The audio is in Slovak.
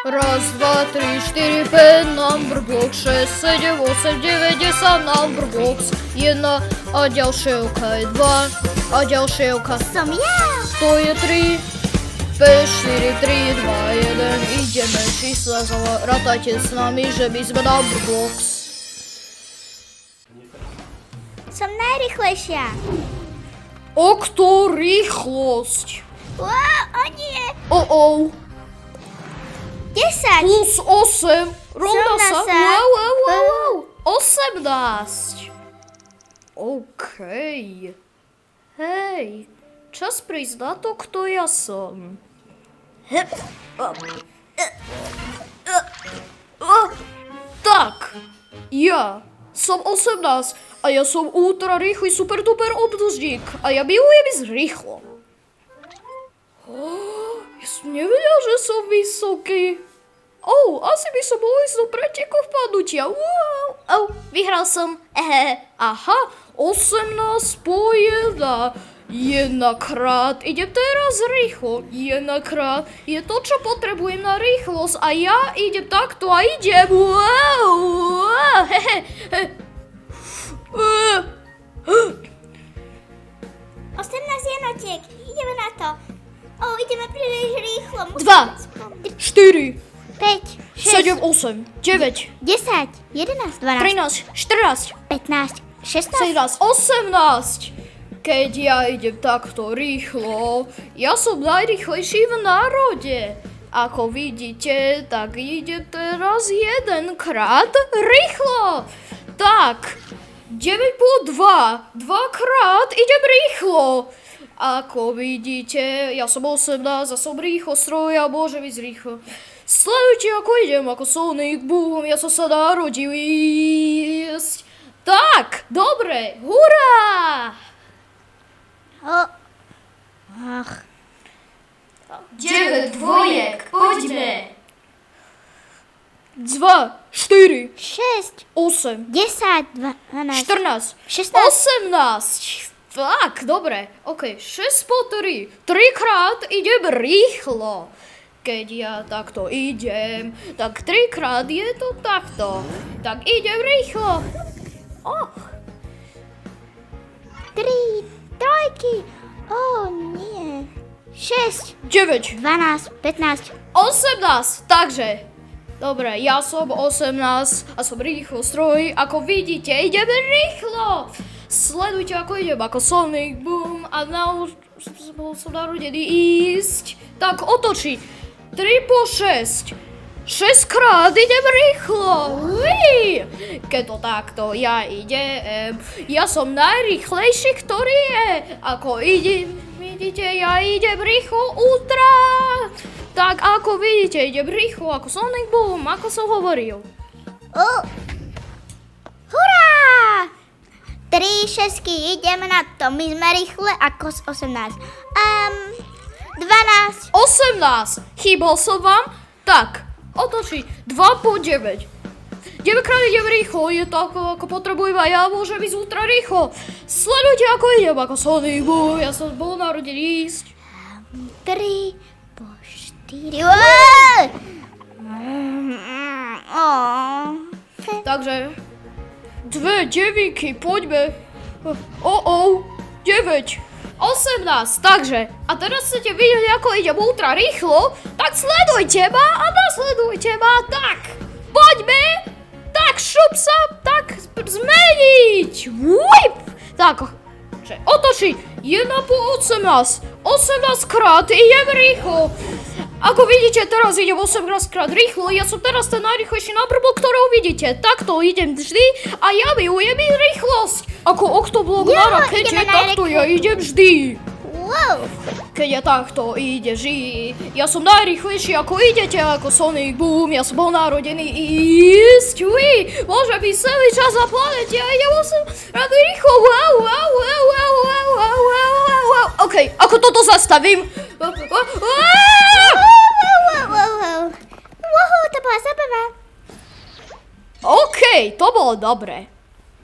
Raz, dva, tri, štyri, 5, number box, 6, 7, 8, 9, 10, number box, 1 a ďalšievka je 2 a ďalšievka som ja. To je 3, 5, 4, 3, 2, 1, ideme čísla, rátajte s nami, že my sme number box. Som najrychlejšia. Okto rýchlosť. Wow, o nie. 10. Plus 8 rovná sa. Wow. 18. OK. Hej, čas prísť na to, kto ja som. Tak, ja som 18 a ja som ultra rýchly super duper obdĺžník a ja milujem ísť rýchlo. Ja som nevedel, že som vysoký. Asi by som mohol ísť do pretekov vpadnutia. Vyhral som. Aha, 18 po 1. Jedenkrát. Idem teraz rýchlo. Jedenkrát je to, čo potrebujem na rýchlosť. A ja idem takto a idem. 18 jednotiek. Ideme na to. Ideme príliš rýchlo. 2, 4, 5, 7, 8, 9, 10, 11, 12, 13, 14, 15, 16, 17, 18. Keď ja idem takto rýchlo, ja som najrýchlejší v národe. Ako vidíte, tak idem teraz jedenkrát rýchlo. Tak, 9 po 2, dvakrát idem rýchlo. Ako vidíte, ja som 18 a som rýchlo stroj a môžem ísť rýchlo. Sledujte, ako idem, ako Sonic Boom, ja som sa narodil ísť. Tak, dobre, hurá! 9 dvojek, poďme. 2, 4, 6, 8, 10, 12, 14, 16, 18. Tak, dobre. OK, 6 po 3. 3 krát idem rýchlo. Keď ja takto idem, tak 3 krát je to takto. Tak idem rýchlo. 3, trojky. Nie. 6, 9, 12, 15, 18. Takže, dobre, ja som 18 a som rýchlo stroj. Ako vidíte, idem rýchlo. Sledujte, ako idem, ako Sonic Boom a som narodený ísť. Tak otočí. 3 po 6. 6 krát idem rýchlo. Keď to takto ja idem, ja som najrýchlejší, ktorý je. Ako vidíte, ja idem rýchlo ultra. Tak ako vidíte, idem rýchlo ako Sonic Boom, ako som hovoril. Hurá! 3 šesky, ideme na to. My sme rýchle ako 18. 12. 18. Chýbal som vám? Tak, otočí. 2 po 9. 9 krát idem rýchlo, je to ako potrebujem a ja môžem ísť ultra rýchlo. Sledujte, ako idem, ako Sonic Boom, ja som bol narodený ísť. 3 po 4. Takže 2 devíky, poďme. 9, 18, takže, a teraz chcete vidieť, ako idem ultra rýchlo, tak sledujte ma a nasledujte ma, tak, poďme, tak, šup sa, tak, zmeniť, tak, že otočí, 1 po 18, 18 krát, idem rýchlo. Ako vidíte, teraz idem 18 krát rýchlo, ja som teraz ten najrýchlejší náprblok, ktorého vidíte. Takto idem vždy a ja milujem rýchlosť. Ako Octoblok na rakete, takto ja idem vždy. Keď ja takto ideš, ja som najrýchlejší, ako idete, ako Sonic Boom, ja som bol narodený ísť, môžem byť celý čas na planete a idem 8 rád rýchlo, OK, ako toto zastavím? To bola zabava. OK, to bolo dobre.